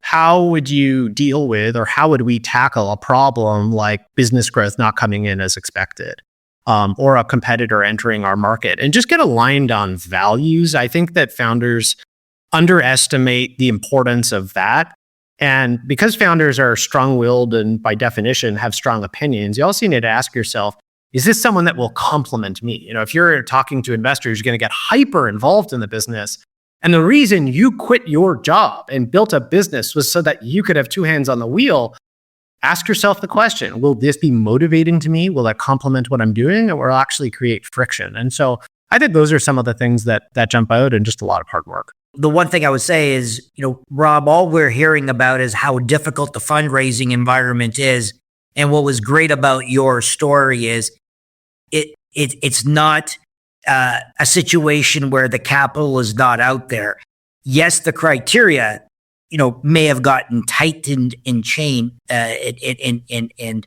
[SPEAKER 1] How would you deal with, or how would we tackle a problem like business growth not coming in as expected, or a competitor entering our market, and just get aligned on values. I think that founders underestimate the importance of that. And because founders are strong-willed and by definition have strong opinions, you also need to ask yourself, is this someone that will complement me? If you're talking to investors, you're going to get hyper involved in the business. And the reason you quit your job and built a business was so that you could have two hands on the wheel. Ask yourself the question, will this be motivating to me? Will that complement what I'm doing, or will it actually create friction? And so I think those are some of the things that jump out, and just a lot of hard work.
[SPEAKER 3] The one thing I would say is, Rob, all we're hearing about is how difficult the fundraising environment is. And what was great about your story is it's not a situation where the capital is not out there. Yes, the criteria, may have gotten tightened in chain, and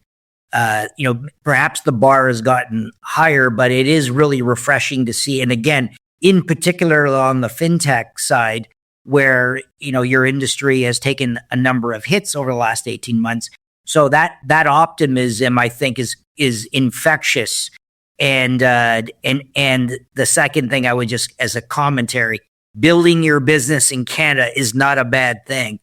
[SPEAKER 3] perhaps the bar has gotten higher, but it is really refreshing to see. And again, in particular on the fintech side, where your industry has taken a number of hits over the last 18 months. So that optimism, I think, is infectious. And the second thing I would just, as a commentary, building your business in Canada is not a bad thing.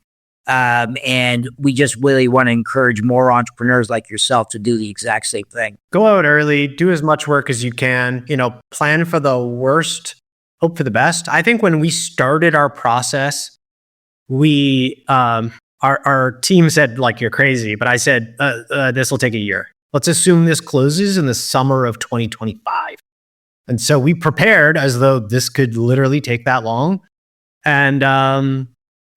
[SPEAKER 3] And we just really want to encourage more entrepreneurs like yourself to do the exact same thing.
[SPEAKER 1] Go out early, do as much work as you can, plan for the worst, hope for the best. I think when we started our process, our team said, like, you're crazy, but I said, this will take a year. Let's assume this closes in the summer of 2025. And so we prepared as though this could literally take that long. And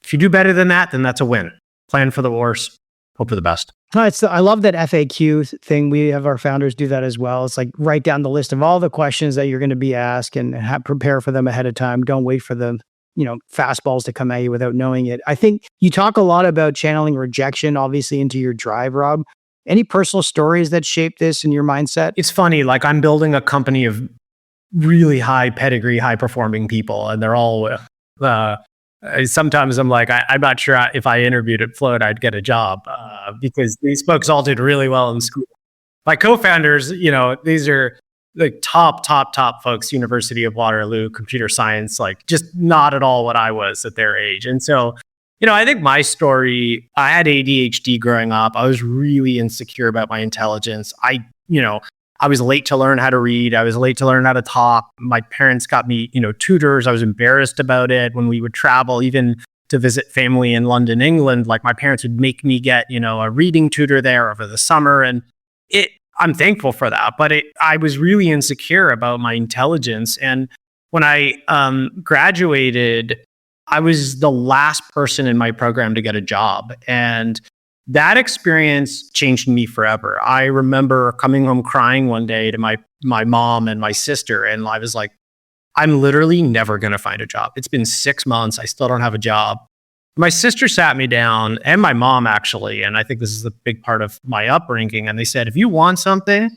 [SPEAKER 1] if you do better than that, then that's a win. Plan for the worst, hope for the best.
[SPEAKER 2] I love that FAQ thing. We have our founders do that as well. It's like, write down the list of all the questions that you're going to be asked and prepare for them ahead of time. Don't wait for them, fastballs to come at you without knowing it. I think you talk a lot about channeling rejection, obviously, into your drive, Rob. Any personal stories that shaped this in your mindset?
[SPEAKER 1] It's funny, like, I'm building a company of really high pedigree, high performing people, and they're all, sometimes I'm like, I'm not sure if I interviewed at Float, I'd get a job, because these folks all did really well in school. My co-founders, these are the top folks, University of Waterloo, computer science, like, just not at all what I was at their age. And so, I think my story, I had ADHD growing up. I was really insecure about my intelligence. I was late to learn how to read. I was late to learn how to talk. My parents got me, tutors. I was embarrassed about it when we would travel, even to visit family in London, England. Like, my parents would make me get, a reading tutor there over the summer. And I'm thankful for that. But I was really insecure about my intelligence. And when I graduated, I was the last person in my program to get a job. And that experience changed me forever. I remember coming home crying one day to my mom and my sister. And I was like, I'm literally never going to find a job. It's been 6 months. I still don't have a job. My sister sat me down, and my mom, actually, and I think this is a big part of my upbringing. And they said, if you want something,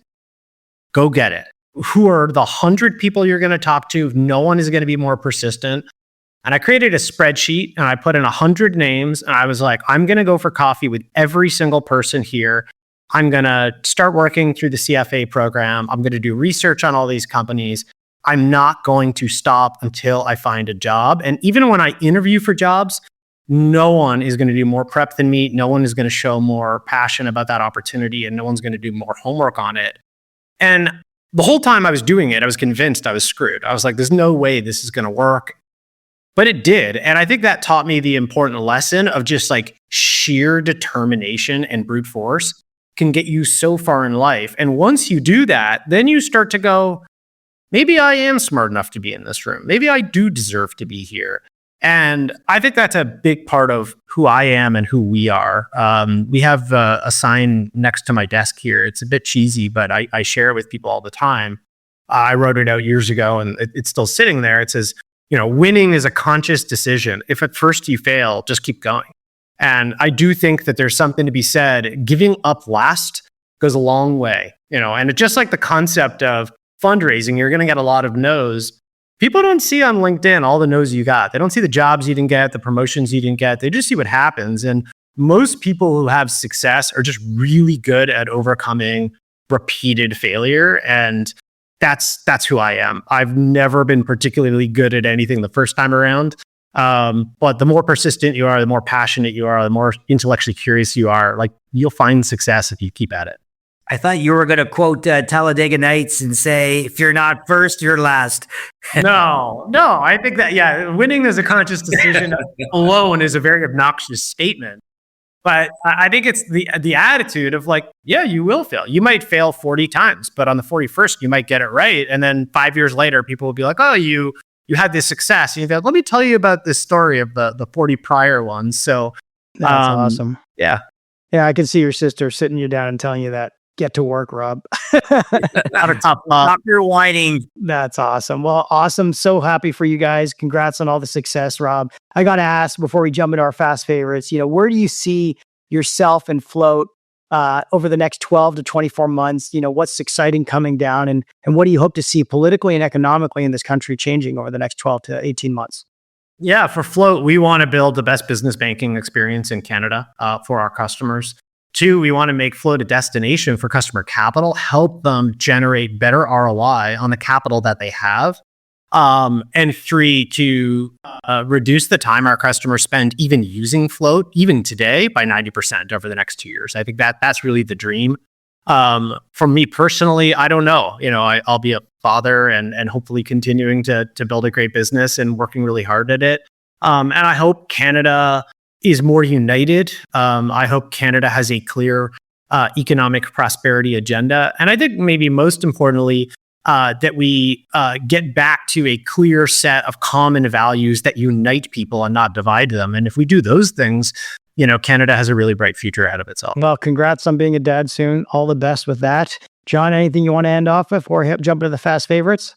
[SPEAKER 1] go get it. Who are the 100 people you're going to talk to? No one is going to be more persistent. And I created a spreadsheet, and I put in 100 names, and I was like, I'm going to go for coffee with every single person here. I'm going to start working through the CFA program. I'm going to do research on all these companies. I'm not going to stop until I find a job. And even when I interview for jobs, no one is going to do more prep than me. No one is going to show more passion about that opportunity, and no one's going to do more homework on it. And the whole time I was doing it, I was convinced I was screwed. I was like, there's no way this is going to work. But it did. And I think that taught me the important lesson of just, like, sheer determination and brute force can get you so far in life. And once you do that, then you start to go, maybe I am smart enough to be in this room. Maybe I do deserve to be here. And I think that's a big part of who I am and who we are. We have a sign next to my desk here. It's a bit cheesy, but I share it with people all the time. I wrote it out years ago, and it's still sitting there. It says, winning is a conscious decision. If at first you fail, just keep going. And I do think that there's something to be said. Giving up last goes a long way, and it's just like the concept of fundraising. You're going to get a lot of no's. If People don't see on LinkedIn all the no's you got. They don't see the jobs you didn't get, the promotions you didn't get. They just see what happens. And most people who have success are just really good at overcoming repeated failure. And that's who I am. I've never been particularly good at anything the first time around. But the more persistent you are, the more passionate you are, the more intellectually curious you are, like you'll find success if you keep at it.
[SPEAKER 3] I thought you were going to quote Talladega Nights and say, if you're not first, you're last.
[SPEAKER 1] No, I think that, winning as a conscious decision alone is a very obnoxious statement. But I think it's the attitude of like, yeah, you will fail. You might fail 40 times, but on the 41st, you might get it right. And then 5 years later, people will be like, oh, you had this success. And you go, let me tell you about this story of the 40 prior ones. So
[SPEAKER 2] that's awesome.
[SPEAKER 1] Yeah.
[SPEAKER 2] Yeah, I can see your sister sitting you down and telling you that. Get to work, Rob.
[SPEAKER 3] Stop your whining.
[SPEAKER 2] That's awesome. Well, awesome. So happy for you guys. Congrats on all the success, Rob. I got to ask before we jump into our fast favorites, where do you see yourself and Float over the next 12 to 24 months? What's exciting coming down and what do you hope to see politically and economically in this country changing over the next 12 to 18 months?
[SPEAKER 1] Yeah, for Float, we want to build the best business banking experience in Canada for our customers. 2, we want to make Float a destination for customer capital, help them generate better ROI on the capital that they have. And 3, to reduce the time our customers spend even using Float, even today, by 90% over the next 2 years. I think that's really the dream. For me personally, I don't know. I'll be a father and hopefully continuing to build a great business and working really hard at it. And I hope Canada is more united. I hope Canada has a clear economic prosperity agenda. And I think maybe most importantly, that we get back to a clear set of common values that unite people and not divide them. And if we do those things, Canada has a really bright future ahead of itself.
[SPEAKER 2] Well, congrats on being a dad soon. All the best with that. John, anything you want to end off with before we jump into the fast favorites?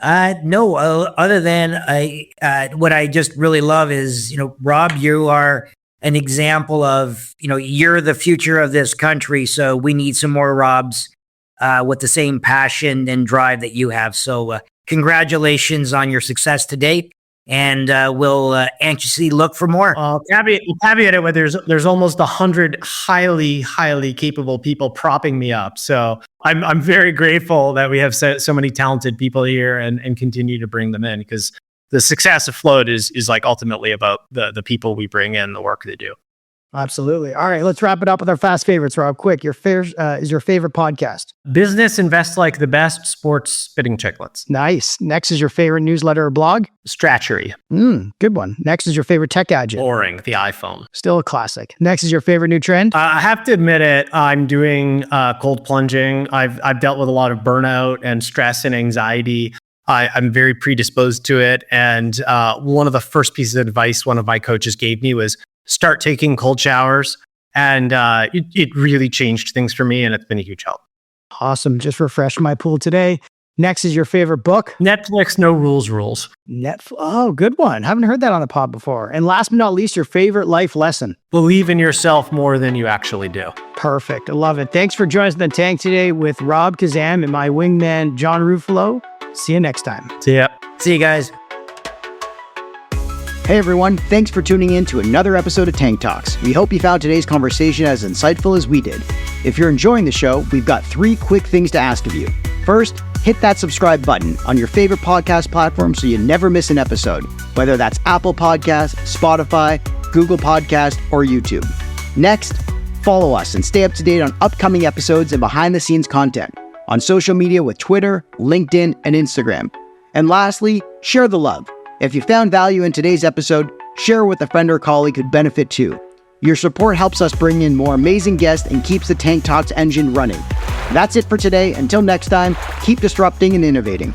[SPEAKER 3] No, other than what I just really love is, Rob, you are an example of, you're the future of this country. So we need some more Robs with the same passion and drive that you have. So congratulations on your success to date. And we'll anxiously look for more.
[SPEAKER 1] Caveat it with there's almost 100 highly, highly capable people propping me up. So I'm very grateful that we have so many talented people here and continue to bring them in, because the success of Float is like ultimately about the people we bring in, the work they do.
[SPEAKER 2] Absolutely. All right, let's wrap it up with our fast favorites, Rob. Quick, is your favorite podcast?
[SPEAKER 1] Business Invest Like the Best, Sports Spitting Chicklets.
[SPEAKER 2] Nice. Next is your favorite newsletter or blog?
[SPEAKER 1] Stratchery.
[SPEAKER 2] Good one. Next is your favorite tech gadget?
[SPEAKER 1] Boring, the iPhone.
[SPEAKER 2] Still a classic. Next is your favorite new trend?
[SPEAKER 1] I have to admit it, I'm doing cold plunging. I've dealt with a lot of burnout and stress and anxiety. I'm very predisposed to it. And one of the first pieces of advice one of my coaches gave me was start taking cold showers. And it really changed things for me, and it's been a huge help.
[SPEAKER 2] Awesome. Just refreshed my pool today. Next is your favorite book?
[SPEAKER 1] Netflix, No Rules.
[SPEAKER 2] Oh, good one. Haven't heard that on the pod before. And last but not least, your favorite life lesson?
[SPEAKER 1] Believe in yourself more than you actually do.
[SPEAKER 2] Perfect. I love it. Thanks for joining us in the tank today with Rob Khazzam and my wingman, John Ruffalo. See you next time.
[SPEAKER 1] See ya.
[SPEAKER 3] See you guys.
[SPEAKER 2] Hey everyone, thanks for tuning in to another episode of Tank Talks. We hope you found today's conversation as insightful as we did. If you're enjoying the show, we've got 3 quick things to ask of you. First, hit that subscribe button on your favorite podcast platform so you never miss an episode, whether that's Apple Podcasts, Spotify, Google Podcasts, or YouTube. Next, follow us and stay up to date on upcoming episodes and behind-the-scenes content on social media with Twitter, LinkedIn, and Instagram. And lastly, share the love. If you found value in today's episode, share with a friend or colleague who'd benefit too. Your support helps us bring in more amazing guests and keeps the Tank Talks engine running. That's it for today. Until next time, keep disrupting and innovating.